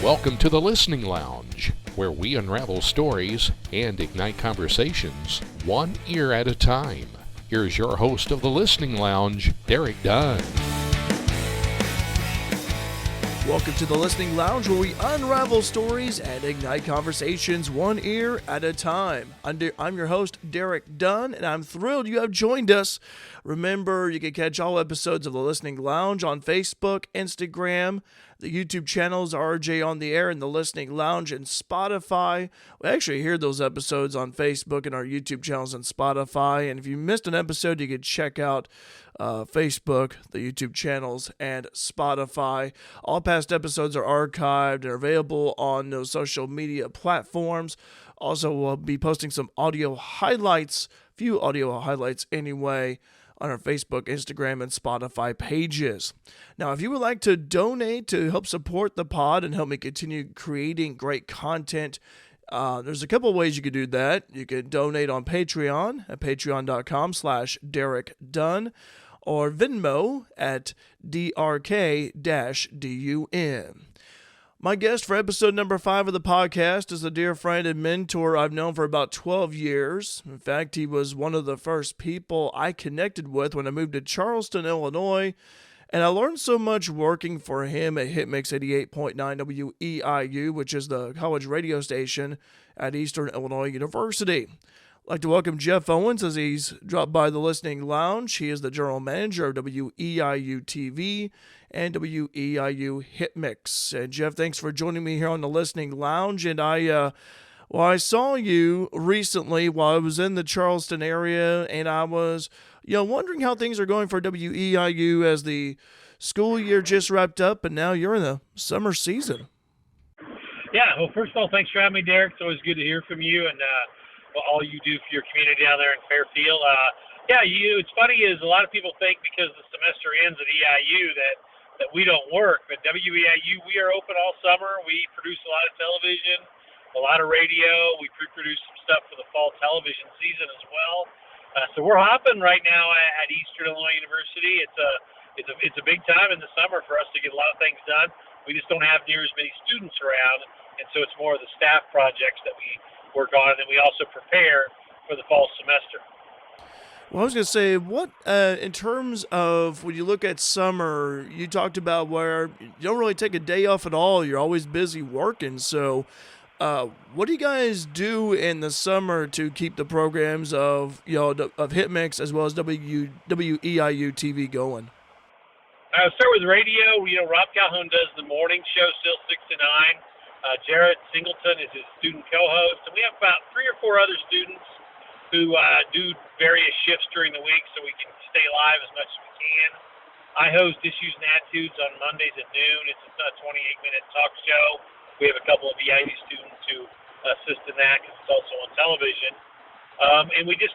Welcome to the Listening Lounge, where we unravel stories and ignite conversations one ear at a time. Here's your host of the Listening Lounge, Derek Dunn. Welcome to the Listening Lounge, where we unravel stories and ignite conversations one ear at a time. I'm your host, Derek Dunn, and I'm thrilled you have joined us. Remember, you can catch all episodes of the Listening Lounge on Facebook, Instagram, the YouTube channels RJ on the Air and the Listening Lounge, and Spotify. We actually hear those episodes on Facebook and our YouTube channels and Spotify. And if you missed an episode, you can check out Facebook, the YouTube channels, and Spotify. All past episodes are archived and are available on those social media platforms. Also, we'll be posting some audio highlights, few audio highlights anyway, on our Facebook, Instagram, and Spotify pages. Now, if you would like to donate to help support the pod and help me continue creating great content, there's a couple of ways you could do that. You could donate on Patreon at patreon.com/Derek Dunn or Venmo at DRK-DUN. My guest for episode number 5 of the podcast is a dear friend and mentor I've known for about 12 years. In fact, he was one of the first people I connected with when I moved to Charleston, Illinois, and I learned so much working for him at Hit-Mix 88.9 WEIU, which is the college radio station at Eastern Illinois University. I'd like to welcome Jeff Owens as he's dropped by the Listening Lounge. He is the general manager of WEIU TV and WEIU Hit-Mix. And Jeff, thanks for joining me here on the Listening Lounge. And I saw you recently while I was in the Charleston area, and I was, wondering how things are going for WEIU as the school year just wrapped up, and now you're in the summer season. Yeah, well, first of all, thanks for having me, Derek. It's always good to hear from you and all you do for your community down there in Fairfield. It's funny is a lot of people think because the semester ends at EIU that we don't work, but WEIU, we are open all summer. We produce a lot of television, a lot of radio. We pre-produce some stuff for the fall television season as well. So we're hopping right now at Eastern Illinois University. It's a big time in the summer for us to get a lot of things done. We just don't have near as many students around, and so it's more of the staff projects that we work on, and we also prepare for the fall semester. Well, I was going to say, what in terms of when you look at summer, you talked about where you don't really take a day off at all. You're always busy working. So what do you guys do in the summer to keep the programs of Hit-Mix as well as WEIU TV going? I'll start with radio. Rob Calhoun does the morning show still 6 to 9. Jarrett Singleton is his student co-host, and we have about 3 or 4 other students who do various shifts during the week so we can stay live as much as we can. I host Issues and Attitudes on Mondays at noon. It's a 28-minute talk show. We have a couple of EIU students who assist in that because it's also on television. And we just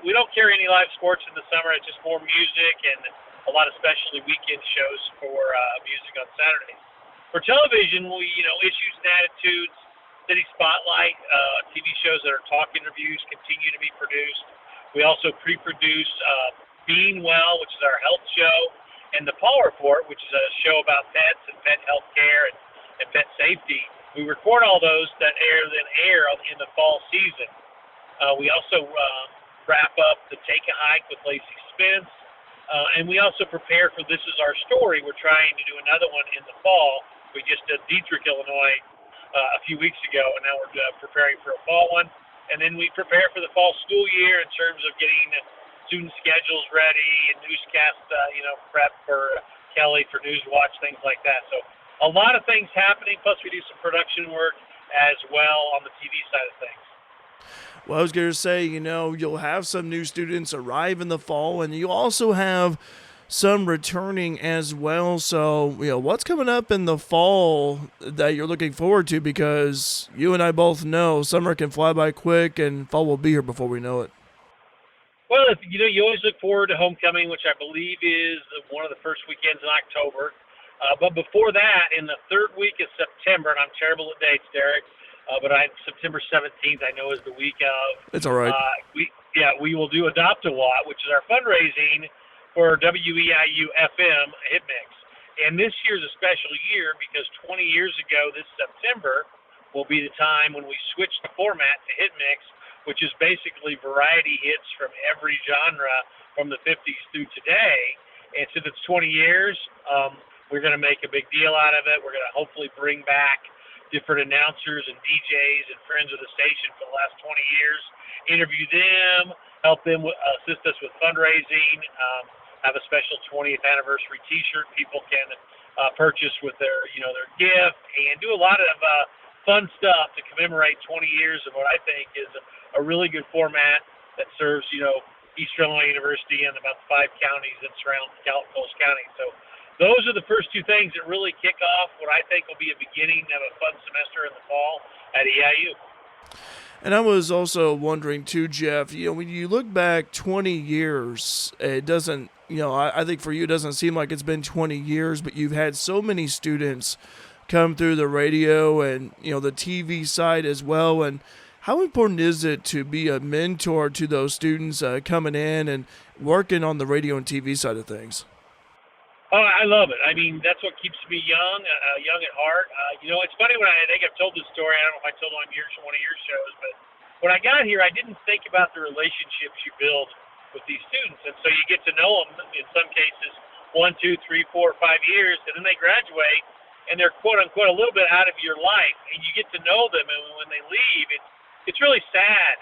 we don't carry any live sports in the summer. It's just more music and a lot of specialty weekend shows for music on Saturdays. For television, we, Issues and Attitudes, City Spotlight, TV shows that are talk interviews continue to be produced. We also pre-produce Being Well, which is our health show, and The Paw Report, which is a show about pets and pet health care and pet safety. We record all those that air in the fall season. We also wrap up the Take a Hike with Lacey Spence, and we also prepare for This Is Our Story. We're trying to do another one in the fall. We just did Dietrich, Illinois a few weeks ago, and now we're preparing for a fall one. And then we prepare for the fall school year in terms of getting student schedules ready and newscast, prep for Kelly for Newswatch, things like that. So a lot of things happening, plus we do some production work as well on the TV side of things. Well, I was going to say, you'll have some new students arrive in the fall, and you also have some returning as well. So, what's coming up in the fall that you're looking forward to? Because you and I both know summer can fly by quick and fall will be here before we know it. Well, you always look forward to homecoming, which I believe is one of the first weekends in October. But before that, in the third week of September, and I'm terrible at dates, Derek, but September 17th I know is the week of. It's all right. We will do Adopt a Watt, which is our fundraising for WEIU FM Hit-Mix. And this year's a special year because 20 years ago, this September, will be the time when we switched the format to Hit-Mix, which is basically variety hits from every genre from the 50s through today. And since it's 20 years, we're going to make a big deal out of it. We're going to hopefully bring back different announcers and DJs and friends of the station for the last 20 years, interview them, help them assist us with fundraising, have a special 20th anniversary T-shirt people can purchase with their gift, and do a lot of fun stuff to commemorate 20 years of what I think is a really good format that serves, East Illinois University and about 5 counties that surround Coles County. So those are the first 2 things that really kick off what I think will be a beginning of a fun semester in the fall at EIU. And I was also wondering too, Jeff, when you look back 20 years, it doesn't, I think for you it doesn't seem like it's been 20 years, but you've had so many students come through the radio and, the TV side as well. And how important is it to be a mentor to those students coming in and working on the radio and TV side of things? Oh, I love it. I mean, that's what keeps me young at heart. It's funny when I think I've told this story. I don't know if I told it on one of your shows, but when I got here, I didn't think about the relationships you build with these students. And so you get to know them in some cases 1, 2, 3, 4, 5 years, and then they graduate and they're quote unquote a little bit out of your life, and you get to know them. And when they leave, it's really sad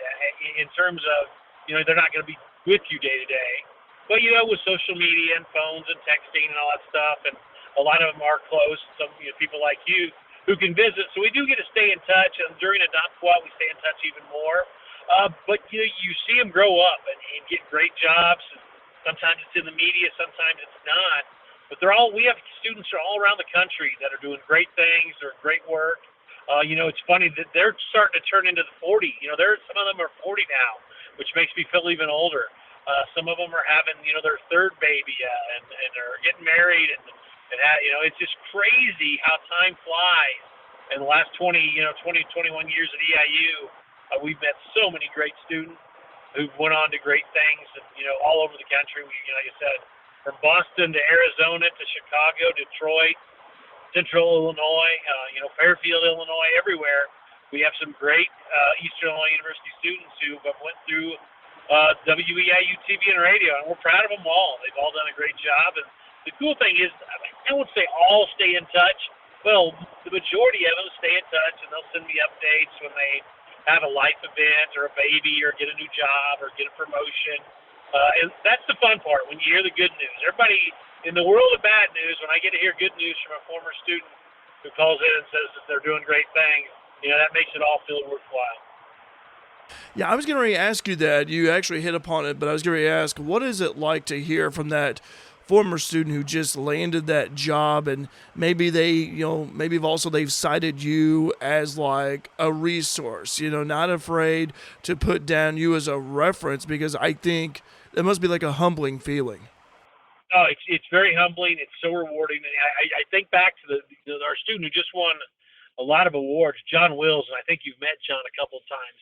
in terms of, they're not going to be with you day to day. But, with social media and phones and texting and all that stuff, and a lot of them are close, some people like you who can visit. So we do get to stay in touch, and during a Adopt Squad, we stay in touch even more. But, you see them grow up and get great jobs. Sometimes it's in the media, sometimes it's not. But we have students all around the country that are doing great things, or great work. It's funny that they're starting to turn into the 40. Some of them are 40 now, which makes me feel even older. Some of them are having, their 3rd baby, and they're getting married, and it's just crazy how time flies. In the last 21 years at EIU, we've met so many great students who've went on to great things, and, all over the country. Like I said, from Boston to Arizona to Chicago, Detroit, Central Illinois, Fairfield, Illinois, everywhere. We have some great Eastern Illinois University students who have went through WEIU TV and radio, and we're proud of them all. They've all done a great job. And the cool thing is, I won't say all stay in touch. Well, the majority of them stay in touch, and they'll send me updates when they have a life event or a baby or get a new job or get a promotion. And that's the fun part, when you hear the good news. Everybody in the world of bad news, when I get to hear good news from a former student who calls in and says that they're doing great things, that makes it all feel worthwhile. Yeah, I was going to ask you that. You actually hit upon it, but I was going to ask, what is it like to hear from that former student who just landed that job, and maybe they've cited you as like a resource, not afraid to put down you as a reference, because I think it must be like a humbling feeling. Oh, it's very humbling. It's so rewarding. And I think back to our student who just won a lot of awards, John Wills, and I think you've met John a couple of times.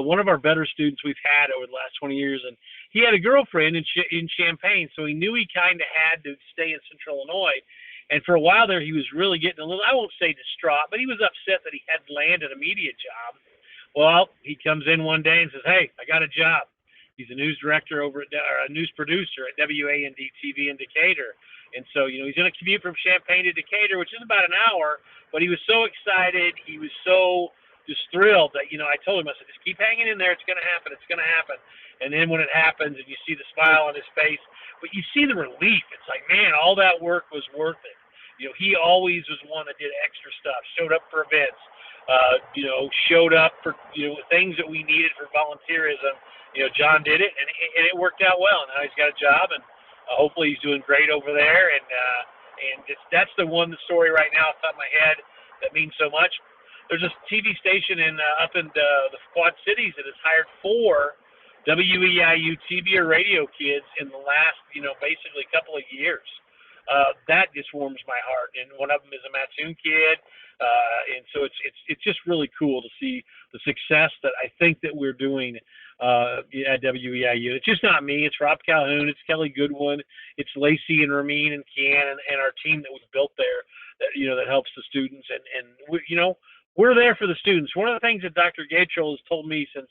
One of our better students we've had over the last 20 years, and he had a girlfriend in Champaign, so he knew he kind of had to stay in Central Illinois. And for a while there, he was really getting a little, I won't say distraught, but he was upset that he had landed a media job. Well, he comes in one day and says, "Hey, I got a job." He's a news director or a news producer at WAND TV in Decatur. And so, he's going to commute from Champaign to Decatur, which is about an hour, but he was so excited. He was so just thrilled that, I told him, I said, just keep hanging in there. It's going to happen. It's going to happen. And then when it happens and you see the smile on his face, but you see the relief, it's like, man, all that work was worth it. He always was one that did extra stuff, showed up for events, showed up for, things that we needed for volunteerism. John did it, and it worked out well. Now he's got a job, and hopefully he's doing great over there. And that's the story right now off the top of my head that means so much. There's a TV station up in the Quad Cities that has hired 4 WEIU TV or radio kids in the last, basically couple of years. that just warms my heart. And one of them is a Mattoon kid. And so it's just really cool to see the success that I think that we're doing at WEIU. It's just not me. It's Rob Calhoun. It's Kelly Goodwin. It's Lacey and Ramin and Kian and our team that we've built there that helps the students. And we, we're there for the students. One of the things that Dr. Gatrell has told me since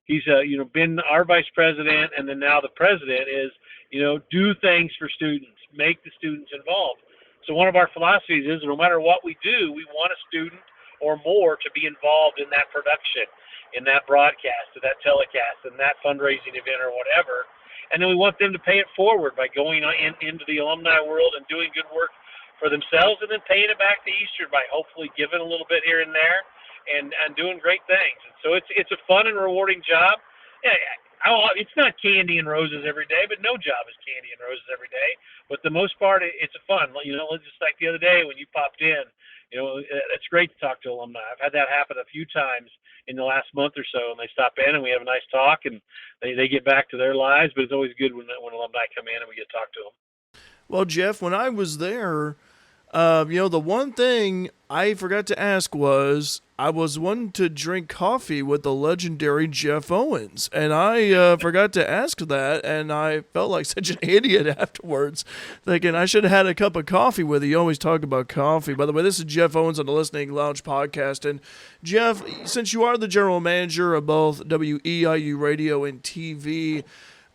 he's been our vice president and then now the president is, do things for students, make the students involved. So one of our philosophies is no matter what we do, we want a student or more to be involved in that production, in that broadcast, in that telecast, in that fundraising event or whatever. And then we want them to pay it forward by going into the alumni world and doing good work for themselves and then paying it back to Eastern by hopefully giving a little bit here and there and doing great things. And so it's a fun and rewarding job. Yeah, it's not candy and roses every day, but no job is candy and roses every day. But the most part, it's fun. Just like the other day when you popped in, it's great to talk to alumni. I've had that happen a few times in the last month or so, and they stop in and we have a nice talk, and they get back to their lives. But it's always good when alumni come in and we get to talk to them. Well, Jeff, when I was there, the one thing I forgot to ask was I was wanting to drink coffee with the legendary Jeff Owens, and I forgot to ask that, and I felt like such an idiot afterwards, thinking I should have had a cup of coffee with you. You always talk about coffee. By the way, this is Jeff Owens on the Listening Lounge podcast, and Jeff, since you are the general manager of both WEIU Radio and TV,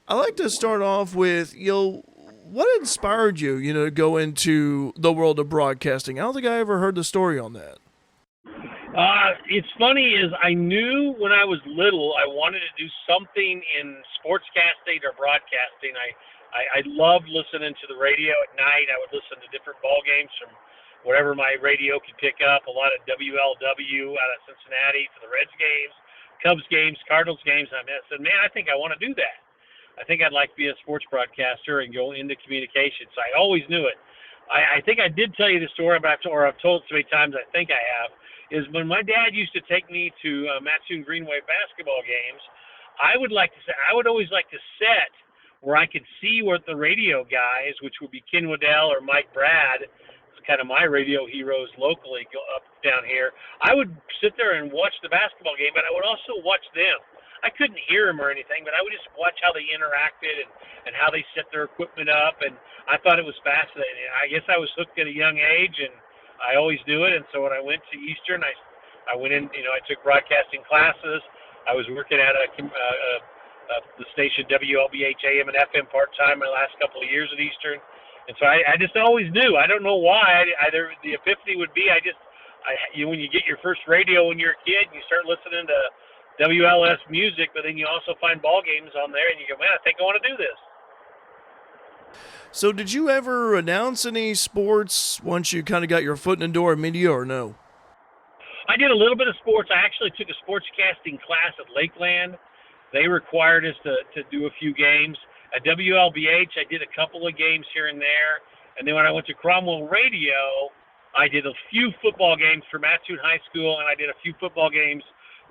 I like to start off with, what inspired you, to go into the world of broadcasting? I don't think I ever heard the story on that. It's funny is I knew when I was little I wanted to do something in sportscasting or broadcasting. I loved listening to the radio at night. I would listen to different ball games from whatever my radio could pick up. A lot of WLW out of Cincinnati to the Reds games, Cubs games, Cardinals games. And I said, man, I think I want to do that. I think I'd like to be a sports broadcaster and go into communications. So I always knew it. I think I did tell you the story, but I've told it so many times I think I have, is when my dad used to take me to Mattoon Greenway basketball games, I would always like to set where I could see what the radio guys, which would be Ken Waddell or Mike Brad, kind of my radio heroes locally go up down here. I would sit there and watch the basketball game, but I would also watch them. I couldn't hear them or anything, but I would just watch how they interacted and how they set their equipment up, and I thought it was fascinating. I guess I was hooked at a young age, and I always knew it. And so when I went to Eastern, I went in, I took broadcasting classes. I was working at the station WLBH AM and FM part-time my last couple of years at Eastern. And so I just always knew. I don't know why. Either the epiphany would be when you get your first radio when you're a kid and you start listening to WLS music, but then you also find ball games on there and you go, man, I think I want to do this. So did you ever announce any sports once you kind of got your foot in the door of media or no? I did a little bit of sports. I actually took a sportscasting class at Lakeland. They required us to do a few games. At WLBH, I did a couple of games here and there. And then when I went to Cromwell Radio, I did a few football games for Mattoon High School, and I did a few football games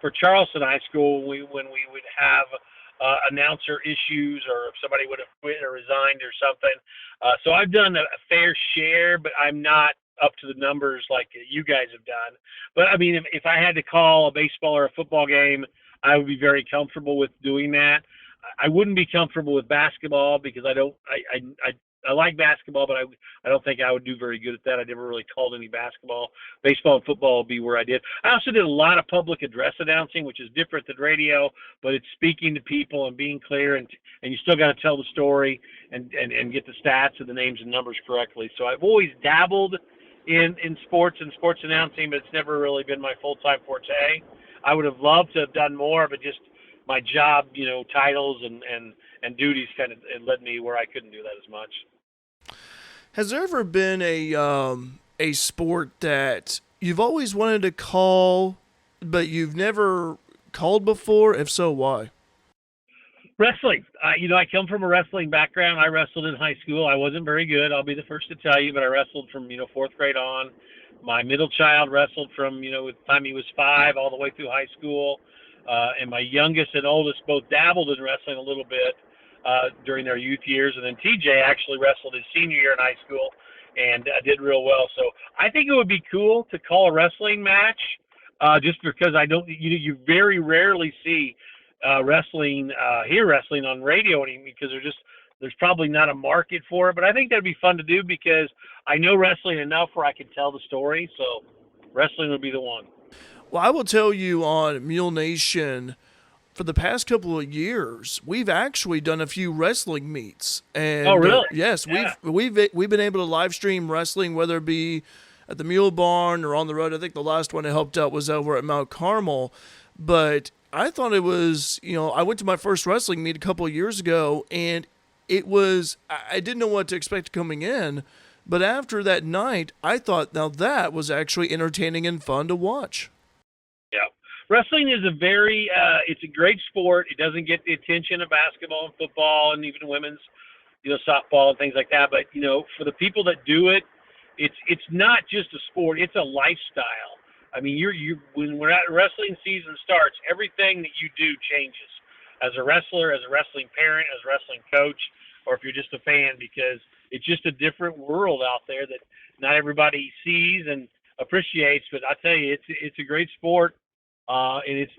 for Charleston High School when we would have announcer issues or if somebody would have quit or resigned or something. So I've done a fair share, but I'm not up to the numbers like you guys have done. But, I mean, if I had to call a baseball or a football game, I would be very comfortable with doing that. I wouldn't be comfortable with basketball because I like basketball, but I don't think I would do very good at that. I never really called any basketball. Baseball and football would be where I did. I also did a lot of public address announcing, which is different than radio, but it's speaking to people and being clear, and you still got to tell the story and get the stats and the names and numbers correctly. So I've always dabbled in sports and sports announcing, but it's never really been my full-time forte. I would have loved to have done more, but just my job, titles and duties kind of led me where I couldn't do that as much. Has there ever been a sport that you've always wanted to call, but you've never called before? If so, why? Wrestling. I come from a wrestling background. I wrestled in high school. I wasn't very good, I'll be the first to tell you, but I wrestled from, fourth grade on. My middle child wrestled from, the time he was 5 all the way through high school. And my youngest and oldest both dabbled in wrestling a little bit. during their youth years, and then TJ actually wrestled his senior year in high school and did real well. So I think it would be cool to call a wrestling match, just because you very rarely see hear wrestling on radio anymore, because there's probably not a market for it. But I think that'd be fun to do because I know wrestling enough where I can tell the story. So wrestling would be the one. Well, I will tell you on Mule Nation, for the past couple of years, we've actually done a few wrestling meets. And, oh, really? Yes, yeah. we've been able to live stream wrestling, whether it be at the Mule Barn or on the road. I think the last one I helped out was over at Mount Carmel. But I thought it was, I went to my first wrestling meet a couple of years ago, and I didn't know what to expect coming in. But after that night, I thought, now that was actually entertaining and fun to watch. Yeah. Wrestling is it's a great sport. It doesn't get the attention of basketball and football and even women's, softball and things like that. But, for the people that do it, it's not just a sport, it's a lifestyle. I mean, when wrestling season starts, everything that you do changes as a wrestler, as a wrestling parent, as a wrestling coach, or if you're just a fan, because it's just a different world out there that not everybody sees and appreciates. But I tell you, it's a great sport. And it's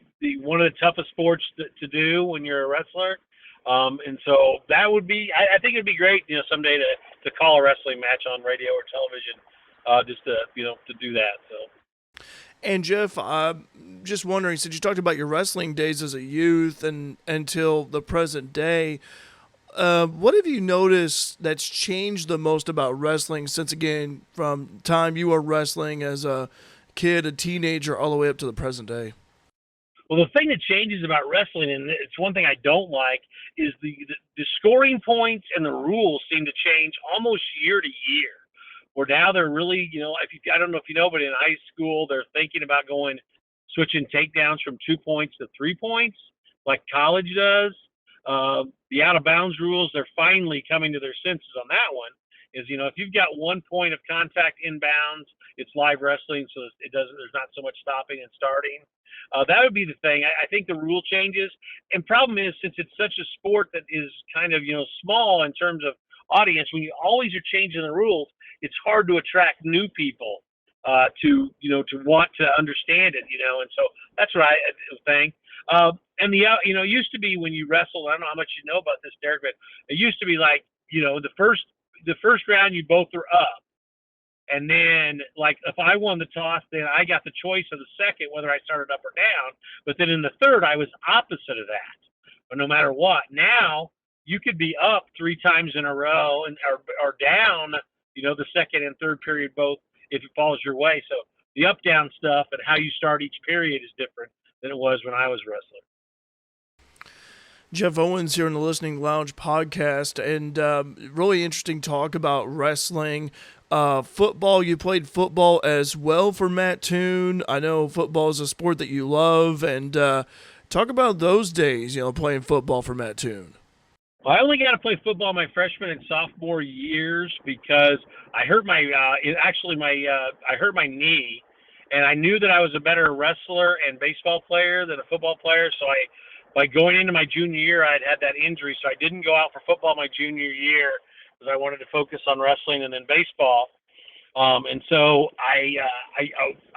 one of the toughest sports to do when you're a wrestler. And so that would be, I think it'd be great, someday to call a wrestling match on radio or television, just to do that. So. And Jeff, just wondering, since you talked about your wrestling days as a youth and until the present day, what have you noticed that's changed the most about wrestling since, again, from time you were wrestling as a kid, a teenager, all the way up to the present day? Well, the thing that changes about wrestling, and it's one thing I don't like, is the scoring points and the rules seem to change almost year to year. Where now they're really, I don't know if you know, but in high school they're thinking about switching takedowns from 2 points to 3 points, like college does. The out of bounds rules, they're finally coming to their senses on that one. Is if you've got 1 point of contact inbounds, it's live wrestling, so there's not so much stopping and starting. That would be the thing. I think the rule changes, and problem is, since it's such a sport that is kind of small in terms of audience, when you always are changing the rules, it's hard to attract new people to want to understand it, and so that's what I think. And it used to be when you wrestled, I don't know how much you know about this, Derek, but it used to be like, the first round you both were up. And then, like, if I won the toss, then I got the choice of the second, whether I started up or down. But then in the third, I was opposite of that. But no matter what, now you could be up 3 times in a row or down, the second and third period both, if it falls your way. So the up-down stuff and how you start each period is different than it was when I was wrestling. Jeff Owens here in the Listening Lounge podcast, and really interesting talk about wrestling. Football, you played football as well for Matt Toon. I know football is a sport that you love, and talk about those days, playing football for Matt Toon. Well, I only got to play football my freshman and sophomore years because I hurt my knee, and I knew that I was a better wrestler and baseball player than a football player. So by going into my junior year, I'd had that injury, so I didn't go out for football my junior year because I wanted to focus on wrestling and then baseball. And so I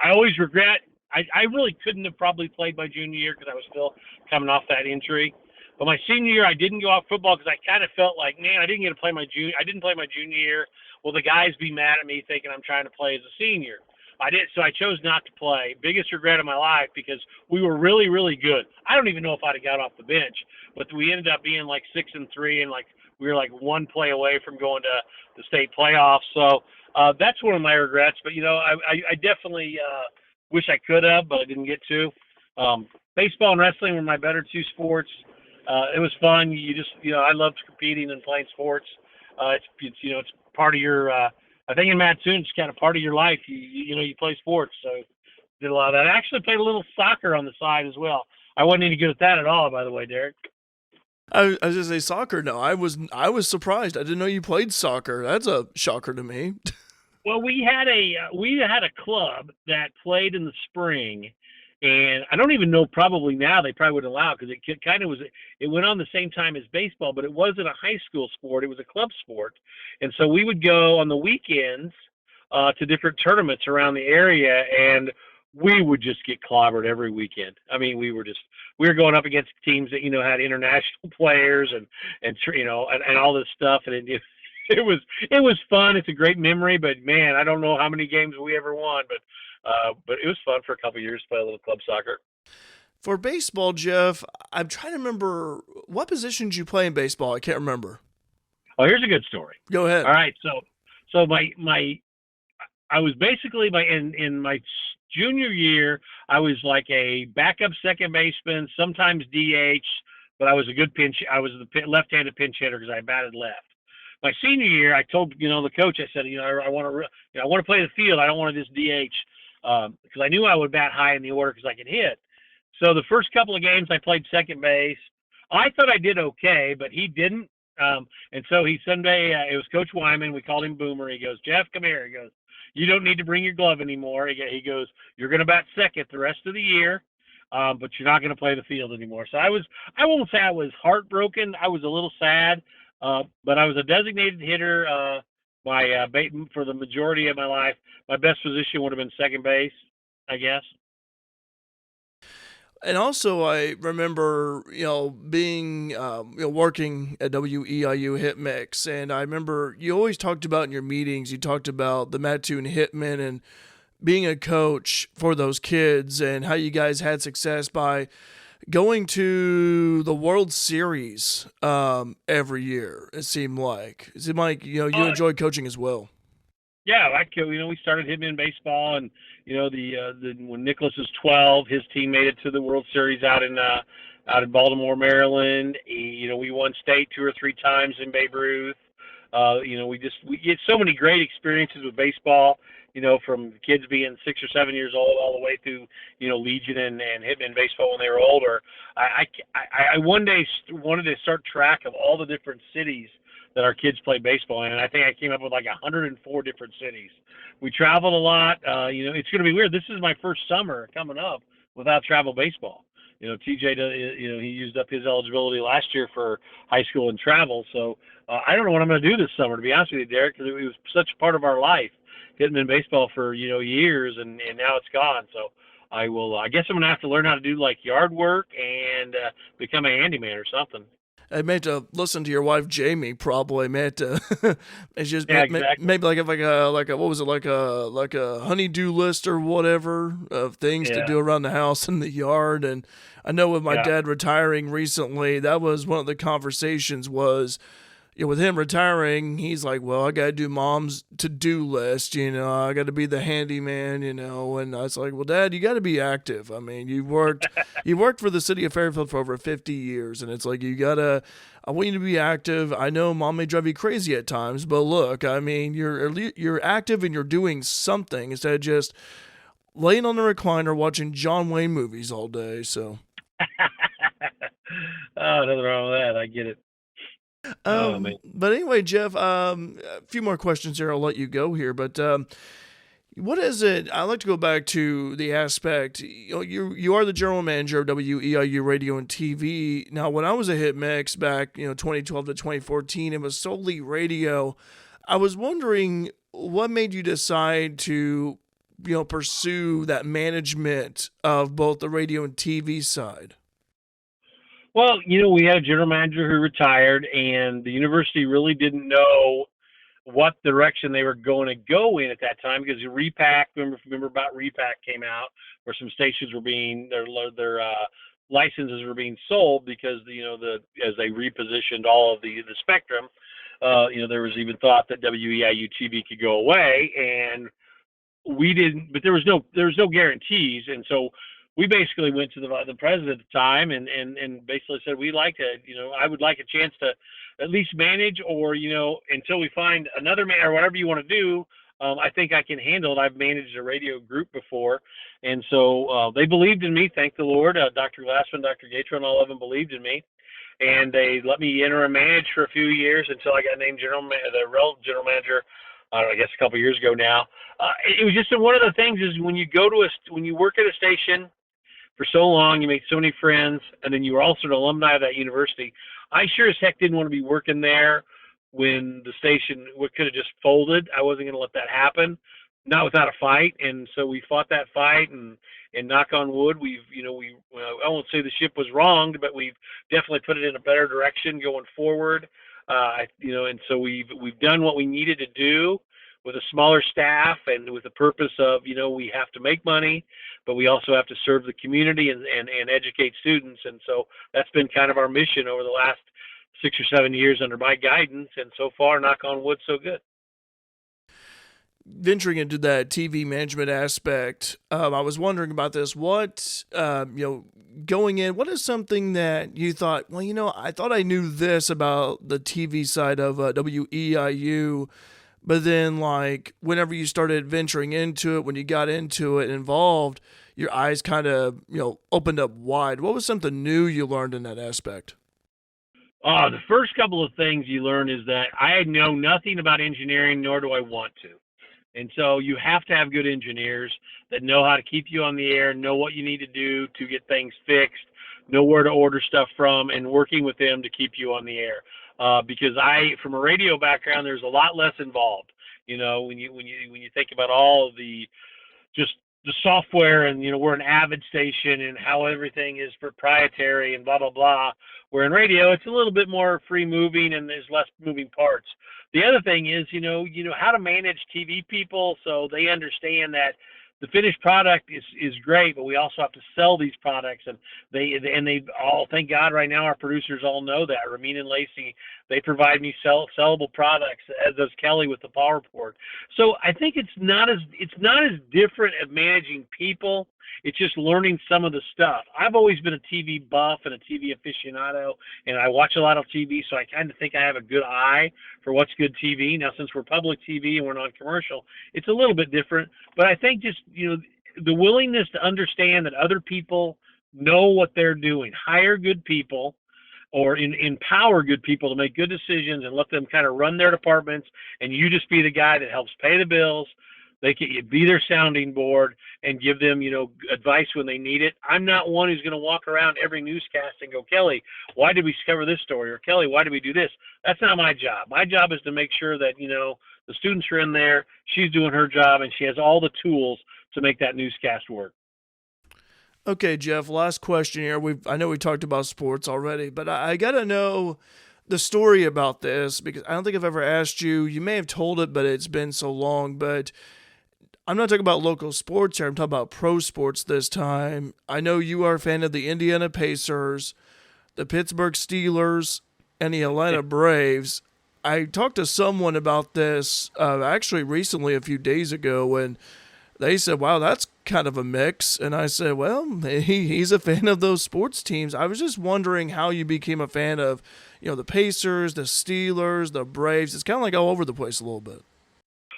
always regret. I really couldn't have probably played my junior year because I was still coming off that injury. But my senior year, I didn't go out football because I kind of felt like, man, I didn't get to play I didn't play my junior year. Will the guys be mad at me thinking I'm trying to play as a senior? I did, so I chose not to play. Biggest regret of my life because we were really, really good. I don't even know if I'd have got off the bench, but we ended up being like 6-3, and like we were like one play away from going to the state playoffs. So that's one of my regrets. But I definitely wish I could have, but I didn't get to. Baseball and wrestling were my better 2 sports. It was fun. You just I loved competing and playing sports. It's part of your. I think in Matt Toon, it's kind of part of your life. You play sports, so did a lot of that. I actually played a little soccer on the side as well. I wasn't any good at that at all, by the way, Derek. I was going to say soccer. No, I was surprised. I didn't know you played soccer. That's a shocker to me. Well, we had a club that played in the spring, And I don't even know, probably now they probably wouldn't allow it because it kind of was, it went on the same time as baseball, but it wasn't a high school sport. It was a club sport. And so we would go on the weekends to different tournaments around the area, and we would just get clobbered every weekend. I mean, we were going up against teams that, had international players and all this stuff. And it was fun. It's a great memory, but man, I don't know how many games we ever won, but it was fun for a couple of years to play a little club soccer. For baseball, Jeff, I'm trying to remember, what position did you play in baseball? I can't remember. Oh, here's a good story. Go ahead. All right. So I was basically in my junior year, I was like a backup second baseman, sometimes DH, but I was a good I was the left-handed pinch hitter because I batted left. My senior year, I told the coach, I said, I want to play the field. I don't want to just DH because I knew I would bat high in the order because I could hit. So the first couple of games, I played second base. I thought I did okay, but he didn't. And so it was Coach Wyman. We called him Boomer. He goes, Jeff, come here. He goes, you don't need to bring your glove anymore. He goes, you're going to bat second the rest of the year, but you're not going to play the field anymore. So I won't say I was heartbroken. I was a little sad, but I was a designated hitter for the majority of my life. My best position would have been second base, I guess. And also, I remember, being, working at WEIU Hit-Mix, and I remember you always talked about in your meetings, you talked about the Mattoon Hitmen and being a coach for those kids and how you guys had success by going to the World Series every year, it seemed like. You enjoyed coaching as well. Yeah, we started Hitman baseball, and when Nicholas was 12, his team made it to the World Series out in Baltimore, Maryland. We won state 2 or 3 times in Babe Ruth. We get so many great experiences with baseball. From kids being 6 or 7 years old all the way through Legion and Hitman baseball when they were older. I one day wanted to start track of all the different cities that our kids play baseball in, and I think I came up with like 104 different cities. We traveled a lot. It's going to be weird. This is my first summer coming up without travel baseball. TJ, he used up his eligibility last year for high school and travel. So I don't know what I'm going to do this summer, to be honest with you, Derek, because it was such a part of our life, hitting in baseball for, years, and now it's gone. So I guess I'm going to have to learn how to do like yard work and become a handyman or something. I meant to listen to your wife Jamie. Probably meant to. It's just exactly. Maybe like a what was it, like a honey-do list or whatever of things to do around the house and the yard. And I know with my dad retiring recently, that was one of the conversations was, with him retiring, he's like, well, I got to do mom's to-do list, I got to be the handyman, and I was like, well, Dad, you got to be active. I mean, you worked for the city of Fairfield for over 50 years, and it's like, I want you to be active. I know Mom may drive you crazy at times, but look, I mean, you're active and you're doing something instead of just laying on the recliner watching John Wayne movies all day, so. Oh, nothing wrong with that. I get it. But anyway, Jeff, a few more questions here. I'll let you go here. But what is it? I'd like to go back to the aspect. You are the general manager of WEIU Radio and TV. Now, when I was a Hit-Mix back, 2012 to 2014, it was solely radio. I was wondering what made you decide to, pursue that management of both the radio and TV side. Well, we had a general manager who retired, and the university really didn't know what direction they were going to go in at that time because Repack, remember about Repack came out, where some stations were their licenses were being sold because as they repositioned all of the spectrum, there was even thought that WEIU TV could go away, and we didn't. But there was no guarantees, and so we basically went to the president at the time and basically said, I would like a chance to at least manage or, until we find another man or whatever you want to do, I think I can handle it. I've managed a radio group before. And so they believed in me, thank the Lord. Dr. Glassman, Dr. Gatron, all of them believed in me. And they let me interim manage for a few years until I got named general manager, I guess a couple of years ago now. It was just one of the things is when you work at a station, for so long. You made so many friends, and then you were also an alumni of that university. I sure as heck didn't want to be working there when the station could have just folded. I wasn't going to let that happen, not without a fight. And so we fought that fight, and knock on wood, I won't say the ship was wronged, but we've definitely put it in a better direction going forward. And so we've done what we needed to do with a smaller staff and with the purpose of, we have to make money, but we also have to serve the community and educate students. And so that's been kind of our mission over the last 6 or 7 years under my guidance. And so far, knock on wood, so good. Venturing into that TV management aspect, I was wondering about this. What, going in, what is something that you thought, well, I thought I knew this about the TV side of WEIU, but then like whenever you started venturing into it, when you got into it, involved, your eyes kind of, opened up wide. What was something new you learned in that aspect? The first couple of things you learn is that I know nothing about engineering, nor do I want to. And so you have to have good engineers that know how to keep you on the air, know what you need to do to get things fixed, know where to order stuff from, and working with them to keep you on the air. Because from a radio background, there's a lot less involved. When you think about all of the software, and we're an avid station and how everything is proprietary and blah blah blah. Where in radio, it's a little bit more free moving and there's less moving parts. The other thing is, how to manage TV people so they understand that the finished product is great, but we also have to sell these products, and they all, thank God, right now our producers all know that. Ramin and Lacey, they provide me sellable products, as does Kelly with the Power Report. So I think it's not as different at managing people. It's just learning some of the stuff. I've always been a TV buff and a TV aficionado, and I watch a lot of TV, so I kind of think I have a good eye for what's good TV. Now, since we're public TV and we're non-commercial, it's a little bit different. But I think just, the willingness to understand that other people know what they're doing, hire good people, or empower good people to make good decisions and let them kind of run their departments, and you just be the guy that helps pay the bills. They can be their sounding board and give them, advice when they need it. I'm not one who's going to walk around every newscast and go, Kelly, why did we cover this story? Or Kelly, why did we do this? That's not my job. My job is to make sure that, the students are in there, she's doing her job, and she has all the tools to make that newscast work. Okay, Jeff, last question here. I know we talked about sports already, but I got to know the story about this, because I don't think I've ever asked you. You may have told it, but it's been so long. But I'm not talking about local sports here. I'm talking about pro sports this time. I know you are a fan of the Indiana Pacers, the Pittsburgh Steelers, and the Atlanta Braves. I talked to someone about this actually recently, a few days ago, and they said, wow, that's kind of a mix. And I said, well, he's a fan of those sports teams. I was just wondering how you became a fan of, the Pacers, the Steelers, the Braves. It's kind of like all over the place a little bit.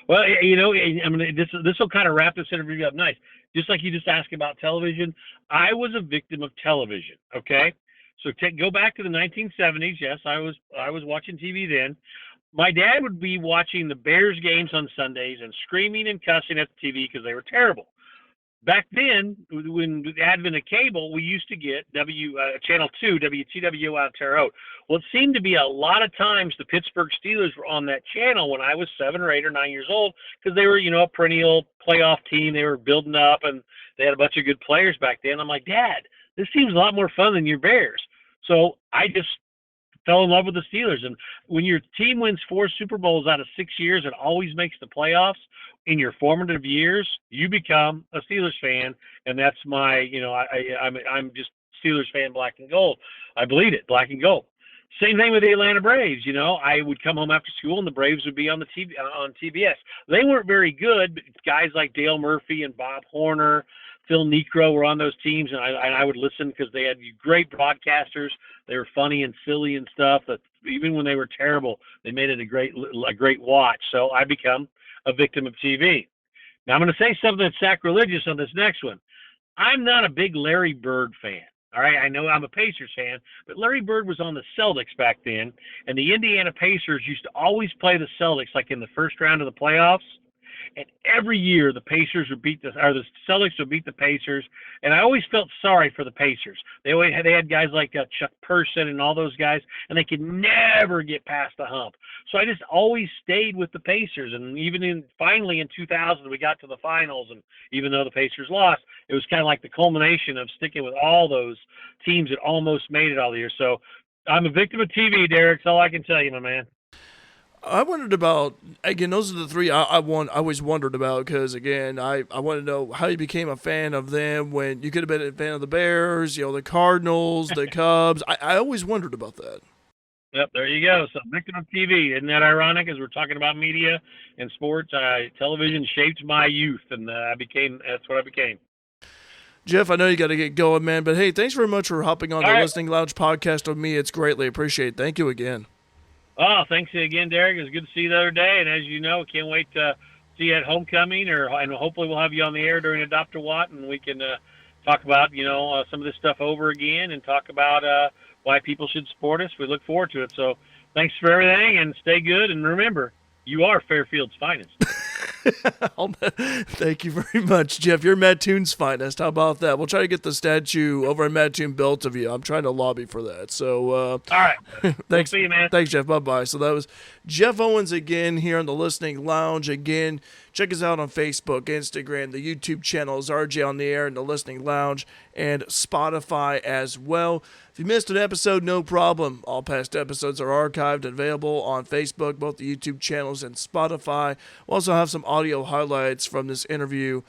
Well, this will kind of wrap this interview up nice. Just like you just asked about television, I was a victim of television, okay? So go back to the 1970s. Yes, I was watching TV then. My dad would be watching the Bears games on Sundays and screaming and cussing at the TV because they were terrible. Back then, when the advent of cable, we used to get Channel 2, WTWO out of Terre Haute. Well, it seemed to be a lot of times the Pittsburgh Steelers were on that channel when I was 7 or 8 or 9 years old, because they were, a perennial playoff team. They were building up, and they had a bunch of good players back then. I'm like, Dad, this seems a lot more fun than your Bears. So I just fell in love with the Steelers. And when your team wins 4 Super Bowls out of 6 years and always makes the playoffs in your formative years, you become a Steelers fan. And that's my, I'm just Steelers fan, black and gold. I bleed it, black and gold. Same thing with the Atlanta Braves. I would come home after school and the Braves would be on the TV, on TBS. They weren't very good, but guys like Dale Murphy and Bob Horner, Phil Necro were on those teams, and I would listen because they had great broadcasters. They were funny and silly and stuff. That even when they were terrible, they made it a great watch. So I become a victim of TV. Now I'm going to say something that's sacrilegious on this next one. I'm not a big Larry Bird fan. All right, I know I'm a Pacers fan, but Larry Bird was on the Celtics back then, and the Indiana Pacers used to always play the Celtics like in the first round of the playoffs. And every year the Pacers would beat the Celtics would beat the Pacers, and I always felt sorry for the Pacers. They had guys like Chuck Person and all those guys, and they could never get past the hump. So I just always stayed with the Pacers, and even finally in 2000 we got to the finals, and even though the Pacers lost, it was kind of like the culmination of sticking with all those teams that almost made it all the year. So I'm a victim of TV, Derek. That's all I can tell you, my man. I wondered about, again, those are the three I always wondered about, because, again, I want to know how you became a fan of them when you could have been a fan of the Bears, the Cardinals, the Cubs. I always wondered about that. Yep, there you go. So victim of TV. Isn't that ironic as we're talking about media and sports? Television shaped my youth, and that's what I became. Jeff, I know you got to get going, man, but hey, thanks very much for hopping on the Listening Lounge podcast with me. It's greatly appreciated. Thank you again. Oh, thanks again, Derek. It was good to see you the other day, and as you know, can't wait to see you at homecoming, and hopefully we'll have you on the air during Adopt a Watt, and we can talk about some of this stuff over again, and talk about why people should support us. We look forward to it. So thanks for everything, and stay good, and remember, you are Fairfield's finest. Thank you very much, Jeff. You're Mattoon's finest. How about that? We'll try to get the statue over at Mattoon built of you. I'm trying to lobby for that. So, all right. Thanks, see you, man. Thanks, Jeff. Bye-bye. So that was Jeff Owens again here on the Listening Lounge. Again, check us out on Facebook, Instagram, the YouTube channels, RJ on the Air and the Listening Lounge, and Spotify as well. If you missed an episode, no problem. All past episodes are archived and available on Facebook, both the YouTube channels and Spotify. We'll also have some audio highlights from this interview,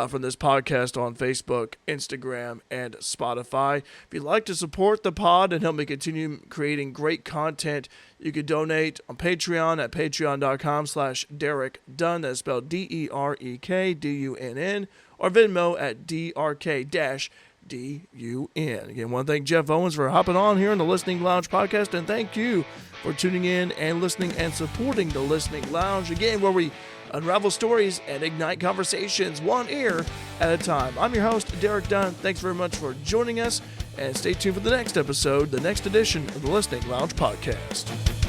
from this podcast on Facebook, Instagram, and Spotify. If you'd like to support the pod and help me continue creating great content, you could donate on Patreon at patreon.com/Derek Dunn. That's spelled DEREKDUNN, or Venmo at DRK-DUN. Again, I want to thank Jeff Owens for hopping on here on the Listening Lounge podcast, and thank you for tuning in and listening and supporting the Listening Lounge, again, where we unravel stories and ignite conversations one ear at a time. I'm your host, Derek Dunn. Thanks very much for joining us, and stay tuned for the next episode, the next edition of the Listening Lounge podcast.